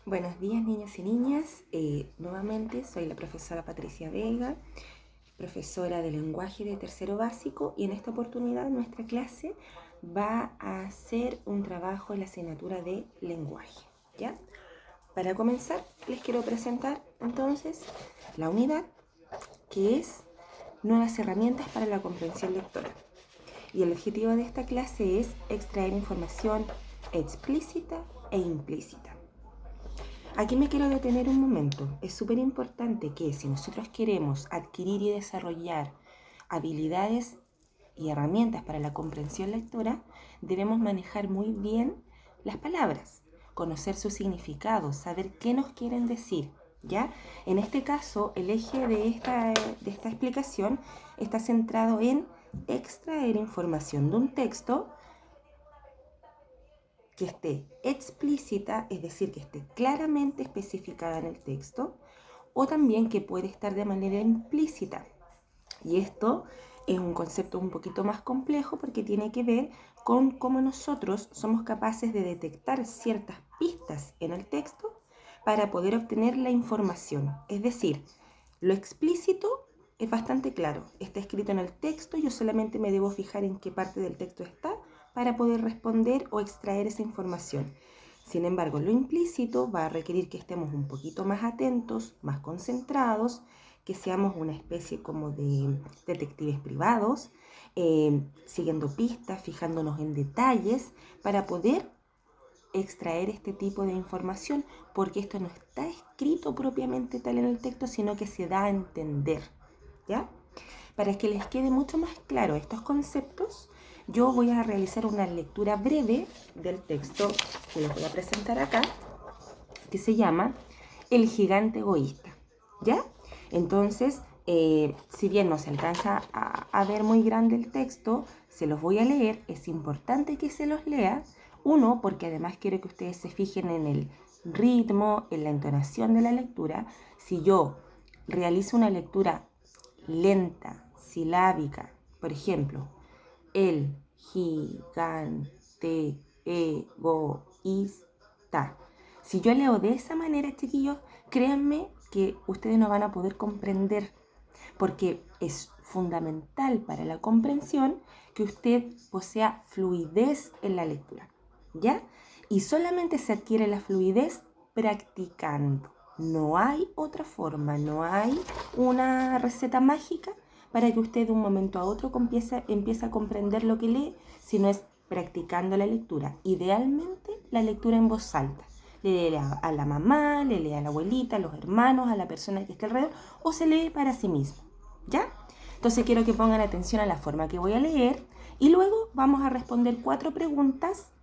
Buenos días, niños y niñas. Nuevamente soy la profesora Patricia Vega, profesora de lenguaje de tercero básico, y en esta oportunidad nuestra clase va a hacer un trabajo en la asignatura de lenguaje, ¿ya? Para comenzar, les quiero presentar entonces la unidad, que es nuevas herramientas para la comprensión lectora. Y el objetivo de esta clase es extraer información explícita e implícita. Aquí me quiero detener un momento. Es súper importante que si nosotros queremos adquirir y desarrollar habilidades y herramientas para la comprensión lectora, debemos manejar muy bien las palabras, conocer su significado, saber qué nos quieren decir, ¿ya? En este caso, el eje de esta explicación está centrado en extraer información de un texto que esté explícita, es decir, que esté claramente especificada en el texto, o también que puede estar de manera implícita. Y esto es un concepto un poquito más complejo porque tiene que ver con cómo nosotros somos capaces de detectar ciertas pistas en el texto para poder obtener la información. Es decir, lo explícito es bastante claro, está escrito en el texto, yo solamente me debo fijar en qué parte del texto está para poder responder o extraer esa información. Sin embargo, lo implícito va a requerir que estemos un poquito más atentos, más concentrados, que seamos una especie como de detectives privados, siguiendo pistas, fijándonos en detalles para poder extraer este tipo de información, porque esto no está escrito propiamente tal en el texto, sino que se da a entender, ¿ya? Para que les quede mucho más claro estos conceptos, yo voy a realizar una lectura breve del texto que les voy a presentar acá, que se llama El gigante egoísta, ¿ya? Entonces, si bien no se alcanza a ver muy grande el texto, se los voy a leer. Es importante que se los lea. Uno, porque además quiero que ustedes se fijen en el ritmo, en la entonación de la lectura. Si yo realizo una lectura lenta, silábica, por ejemplo, el gigante egoísta. Si yo leo de esa manera, chiquillos, créanme que ustedes no van a poder comprender, porque es fundamental para la comprensión que usted posea fluidez en la lectura, ¿ya? Y solamente se adquiere la fluidez practicando. No hay otra forma, no hay una receta mágica para que usted de un momento a otro empiece a comprender lo que lee, sino es practicando la lectura. Idealmente la lectura en voz alta. Le lee a la mamá, le lee a la abuelita, a los hermanos, a la persona que esté alrededor, o se lee para sí mismo, ¿ya? Entonces quiero que pongan atención a la forma que voy a leer y luego vamos a responder 4 preguntas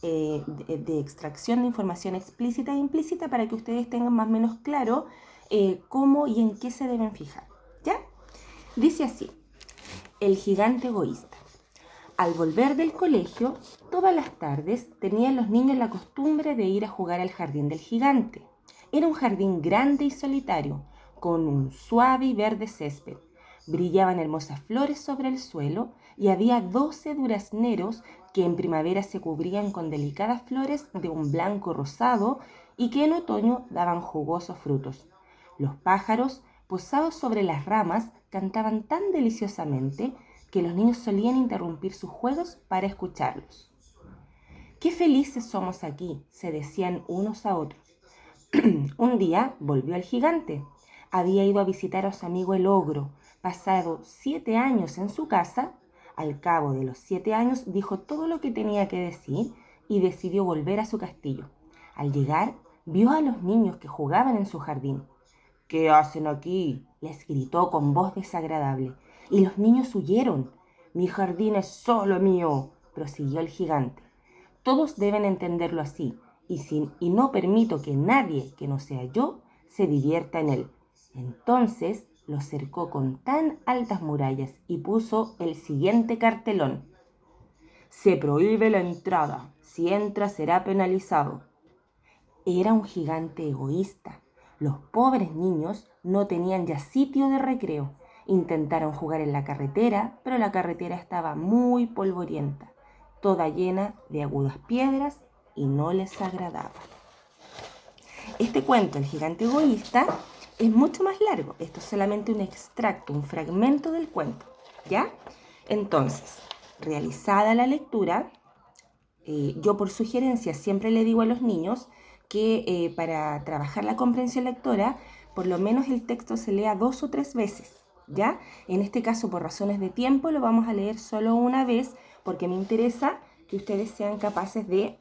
de extracción de información explícita e implícita para que ustedes tengan más o menos claro cómo y en qué se deben fijar, ¿ya? Dice así: el gigante egoísta. Al volver del colegio, todas las tardes tenían los niños la costumbre de ir a jugar al jardín del gigante. Era un jardín grande y solitario, con un suave y verde césped. Brillaban hermosas flores sobre el suelo y había 12 durazneros que en primavera se cubrían con delicadas flores de un blanco rosado y que en otoño daban jugosos frutos. Los pájaros, posados sobre las ramas, cantaban tan deliciosamente que los niños solían interrumpir sus juegos para escucharlos. ¡Qué felices somos aquí!, se decían unos a otros. Un día volvió el gigante. Había ido a visitar a su amigo el ogro. Pasado 7 años en su casa, al cabo de los 7 años dijo todo lo que tenía que decir y decidió volver a su castillo. Al llegar, vio a los niños que jugaban en su jardín. «¿Qué hacen aquí?», les gritó con voz desagradable. Y los niños huyeron. «Mi jardín es solo mío», prosiguió el gigante. «Todos deben entenderlo así, y no permito que nadie que no sea yo se divierta en él». Entonces lo cercó con tan altas murallas y puso el siguiente cartelón: «Se prohíbe la entrada. Si entra será penalizado». Era un gigante egoísta. Los pobres niños no tenían ya sitio de recreo. Intentaron jugar en la carretera, pero la carretera estaba muy polvorienta, toda llena de agudas piedras y no les agradaba. Este cuento, El gigante egoísta, es mucho más largo. Esto es solamente un extracto, un fragmento del cuento, ¿ya? Entonces, realizada la lectura, yo por sugerencia siempre le digo a los niños que para trabajar la comprensión lectora, por lo menos el texto se lea 2 o 3 veces, ¿ya? En este caso, por razones de tiempo, lo vamos a leer solo una vez porque me interesa que ustedes sean capaces de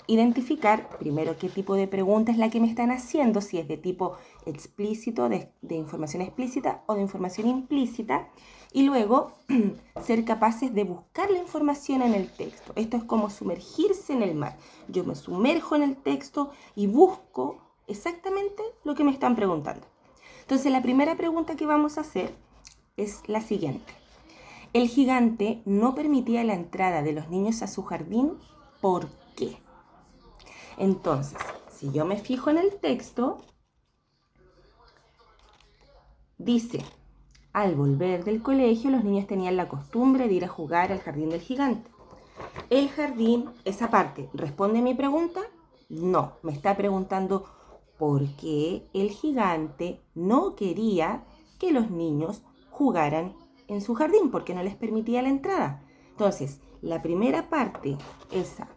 identificar primero qué tipo de pregunta es la que me están haciendo, si es de tipo explícito, de información explícita o de información implícita, y luego ser capaces de buscar la información en el texto. Esto es como sumergirse en el mar. Yo me sumerjo en el texto y busco exactamente lo que me están preguntando. Entonces, la primera pregunta que vamos a hacer es la siguiente. El gigante no permitía la entrada de los niños a su jardín, ¿por qué? Entonces, si yo me fijo en el texto, dice: al volver del colegio, los niños tenían la costumbre de ir a jugar al jardín del gigante. El jardín, esa parte, ¿responde a mi pregunta? No, me está preguntando por qué el gigante no quería que los niños jugaran en su jardín, porque no les permitía la entrada. Entonces, la primera parte, esa,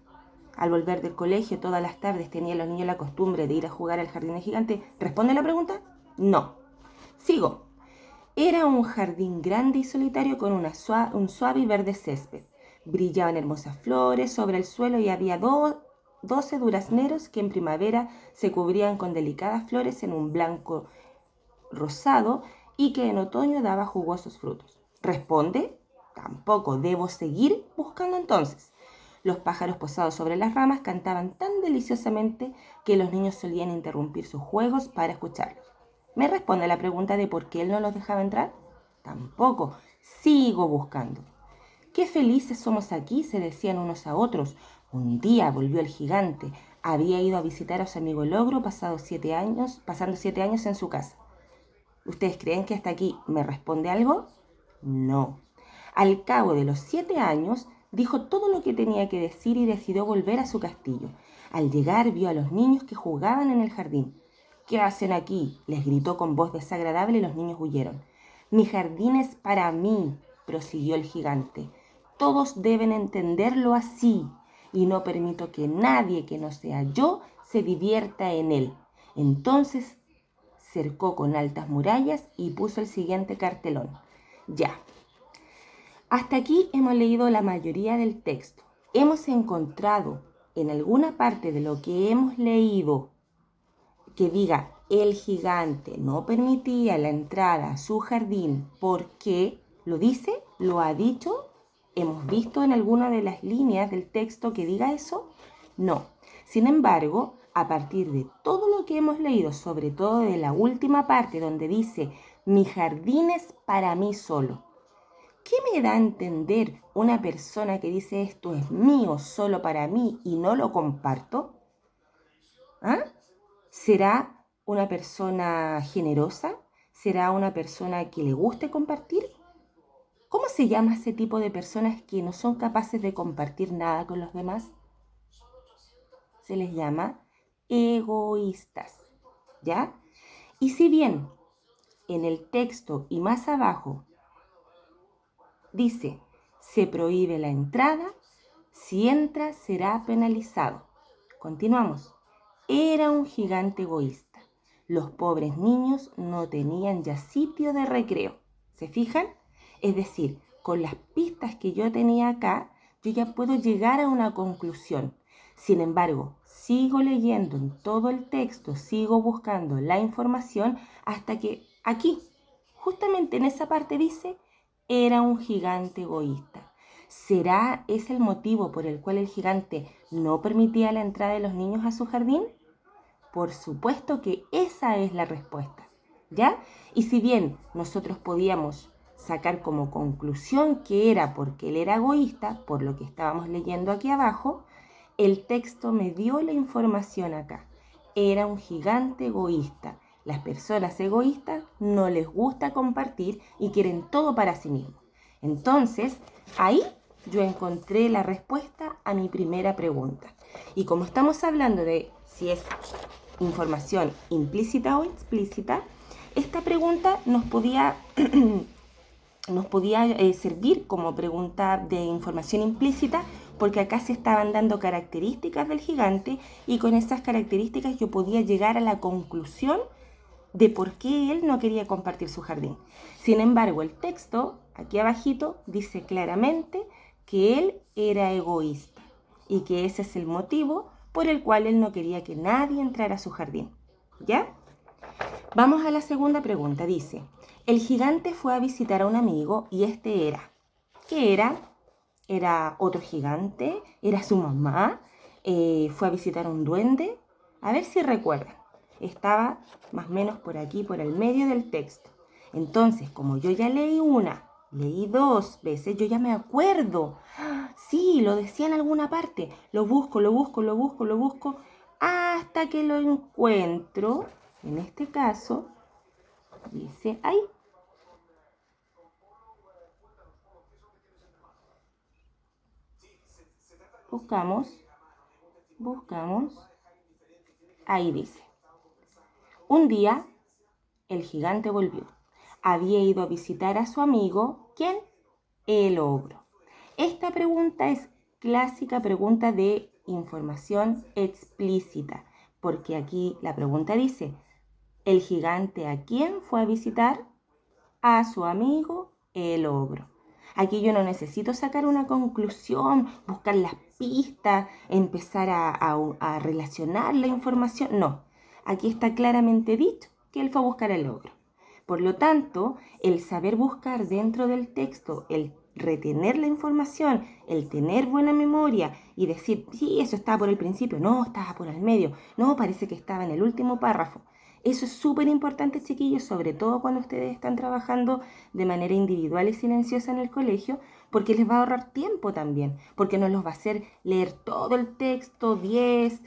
al volver del colegio todas las tardes tenían los niños la costumbre de ir a jugar al jardín del gigante, ¿responde la pregunta? No. Sigo. Era un jardín grande y solitario con un suave y verde césped. Brillaban hermosas flores sobre el suelo y había 12 durazneros que en primavera se cubrían con delicadas flores en un blanco rosado y que en otoño daba jugosos frutos. ¿Responde? Tampoco. Debo seguir buscando entonces. Los pájaros posados sobre las ramas cantaban tan deliciosamente que los niños solían interrumpir sus juegos para escucharlos. ¿Me responde la pregunta de por qué él no los dejaba entrar? Tampoco. Sigo buscando. ¡Qué felices somos aquí!, se decían unos a otros. Un día volvió el gigante. Había ido a visitar a su amigo el ogro pasando 7 años en su casa. ¿Ustedes creen que hasta aquí me responde algo? No. Al cabo de los 7 años, dijo todo lo que tenía que decir y decidió volver a su castillo. Al llegar, vio a los niños que jugaban en el jardín. ¿Qué hacen aquí?, les gritó con voz desagradable y los niños huyeron. Mi jardín es para mí, prosiguió el gigante. Todos deben entenderlo así y no permito que nadie que no sea yo se divierta en él. Entonces cercó con altas murallas y puso el siguiente cartelón. Ya. Hasta aquí hemos leído la mayoría del texto. Hemos encontrado en alguna parte de lo que hemos leído que diga el gigante no permitía la entrada a su jardín porque, ¿lo dice? ¿Lo ha dicho? ¿Hemos visto en alguna de las líneas del texto que diga eso? No. Sin embargo, a partir de todo lo que hemos leído, sobre todo de la última parte donde dice mi jardín es para mí solo, ¿qué me da a entender una persona que dice esto es mío solo para mí y no lo comparto? ¿Ah? ¿Será una persona generosa? ¿Será una persona que le guste compartir? ¿Cómo se llama ese tipo de personas que no son capaces de compartir nada con los demás? Se les llama egoístas, ¿ya? Y si bien en el texto y más abajo dice, se prohíbe la entrada, si entra será penalizado. Continuamos. Era un gigante egoísta. Los pobres niños no tenían ya sitio de recreo. ¿Se fijan? Es decir, con las pistas que yo tenía acá, yo ya puedo llegar a una conclusión. Sin embargo, sigo leyendo en todo el texto, sigo buscando la información hasta que aquí, justamente en esa parte dice, era un gigante egoísta. ¿Será ese el motivo por el cual el gigante no permitía la entrada de los niños a su jardín? Por supuesto que esa es la respuesta, ¿ya? Y si bien nosotros podíamos sacar como conclusión que era porque él era egoísta, por lo que estábamos leyendo aquí abajo, el texto me dio la información acá. Era un gigante egoísta. Las personas egoístas no les gusta compartir y quieren todo para sí mismos. Entonces, ahí yo encontré la respuesta a mi primera pregunta. Y como estamos hablando de si es información implícita o explícita, esta pregunta nos podía servir como pregunta de información implícita, porque acá se estaban dando características del gigante y con esas características yo podía llegar a la conclusión de por qué él no quería compartir su jardín. Sin embargo, el texto aquí abajito dice claramente que él era egoísta y que ese es el motivo por el cual él no quería que nadie entrara a su jardín. ¿Ya? Vamos a la segunda pregunta. Dice, el gigante fue a visitar a un amigo y este era. ¿Qué era? ¿Era otro gigante? ¿Era su mamá? ¿Fue a visitar a un duende? A ver si recuerdan. Estaba más o menos por aquí, por el medio del texto. Entonces, como yo ya leí una, leí 2 veces, yo ya me acuerdo. Sí, lo decía en alguna parte. Lo busco, hasta que lo encuentro. En este caso, dice ahí. Buscamos. Ahí dice. Un día, el gigante volvió. Había ido a visitar a su amigo, ¿quién? El ogro. Esta pregunta es clásica pregunta de información explícita, porque aquí la pregunta dice, ¿el gigante a quién fue a visitar? A su amigo, el ogro. Aquí yo no necesito sacar una conclusión, buscar las pistas, empezar a relacionar la información. No, aquí está claramente dicho que él fue a buscar al ogro. Por lo tanto, el saber buscar dentro del texto, el retener la información, el tener buena memoria y decir, sí, eso estaba por el principio, no, estaba por el medio, no, parece que estaba en el último párrafo. Eso es súper importante, chiquillos, sobre todo cuando ustedes están trabajando de manera individual y silenciosa en el colegio, porque les va a ahorrar tiempo también, porque no los va a hacer leer todo el texto 10,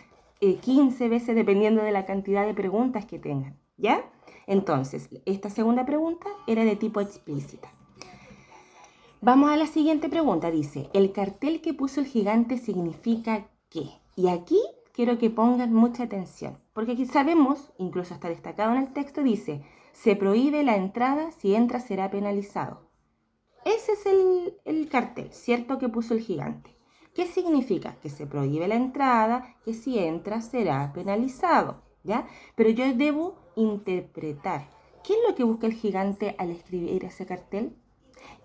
15 veces, dependiendo de la cantidad de preguntas que tengan, ¿ya? Entonces, esta segunda pregunta era de tipo explícita. Vamos a la siguiente pregunta. Dice, ¿el cartel que puso el gigante significa qué? Y aquí quiero que pongan mucha atención, porque aquí sabemos, incluso está destacado en el texto, dice, se prohíbe la entrada, si entra será penalizado. Ese es el cartel, ¿cierto? Que puso el gigante. ¿Qué significa? Que se prohíbe la entrada, que si entra será penalizado, ¿ya? Pero yo debo interpretar. ¿Qué es lo que busca el gigante al escribir ese cartel?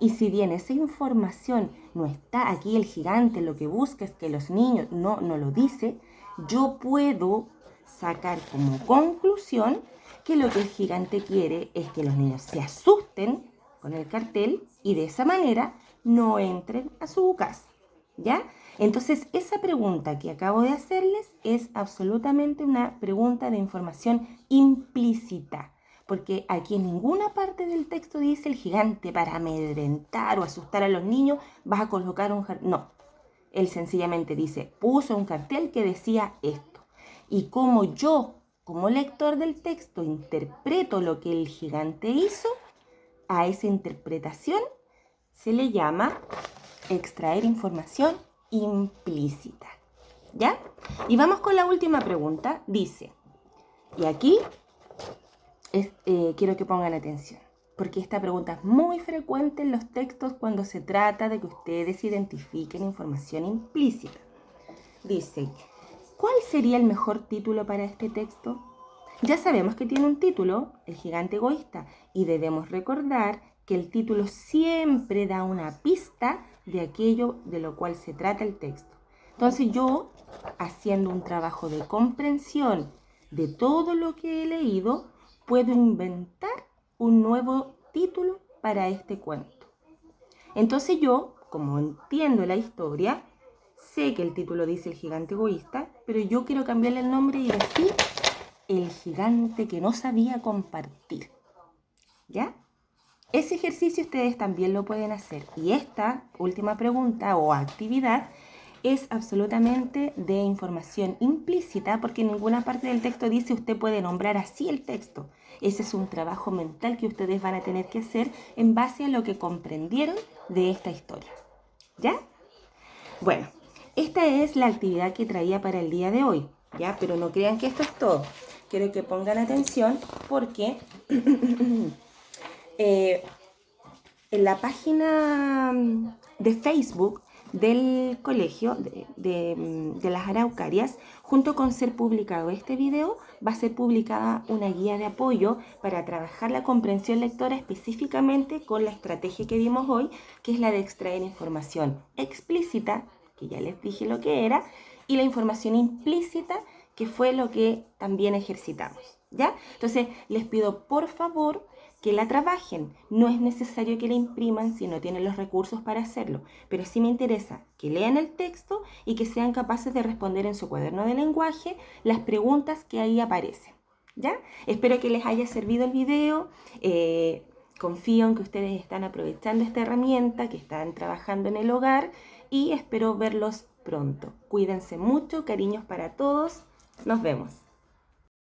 Y si bien esa información no está aquí, el gigante lo que busca es que los niños no lo dice, yo puedo sacar como conclusión que lo que el gigante quiere es que los niños se asusten con el cartel y de esa manera no entren a su casa, ¿ya? Entonces, esa pregunta que acabo de hacerles es absolutamente una pregunta de información implícita, porque aquí en ninguna parte del texto dice el gigante para amedrentar o asustar a los niños vas a colocar un jardín. No, él sencillamente dice, puso un cartel que decía esto. Y como yo, como lector del texto, interpreto lo que el gigante hizo, a esa interpretación se le llama extraer información implícita, ¿ya? Y vamos con la última pregunta. Dice, y aquí quiero que pongan atención, porque esta pregunta es muy frecuente en los textos cuando se trata de que ustedes identifiquen información implícita. Dice, ¿cuál sería el mejor título para este texto? Ya sabemos que tiene un título, El gigante egoísta, y debemos recordar que el título siempre da una pista de aquello de lo cual se trata el texto. Entonces yo, haciendo un trabajo de comprensión de todo lo que he leído, puedo inventar un nuevo título para este cuento. Entonces yo, como entiendo la historia, sé que el título dice El gigante egoísta, pero yo quiero cambiarle el nombre y decir El gigante que no sabía compartir. ¿Ya? Ese ejercicio ustedes también lo pueden hacer. Y esta última pregunta o actividad es absolutamente de información implícita, porque en ninguna parte del texto dice usted puede nombrar así el texto. Ese es un trabajo mental que ustedes van a tener que hacer en base a lo que comprendieron de esta historia. ¿Ya? Bueno, esta es la actividad que traía para el día de hoy, ¿ya? Pero no crean que esto es todo. quiero que pongan atención porque en la página de Facebook del colegio de las Araucarias, junto con ser publicado este video, va a ser publicada una guía de apoyo para trabajar la comprensión lectora específicamente con la estrategia que vimos hoy, que es la de extraer información explícita, que ya les dije lo que era, y la información implícita, que fue lo que también ejercitamos, ¿ya? Entonces, les pido por favor que la trabajen. No es necesario que la impriman si no tienen los recursos para hacerlo, pero sí me interesa que lean el texto y que sean capaces de responder en su cuaderno de lenguaje las preguntas que ahí aparecen, ¿ya? Espero que les haya servido el video. Confío en que ustedes están aprovechando esta herramienta, que están trabajando en el hogar y espero verlos pronto. Cuídense mucho, cariños para todos. Nos vemos.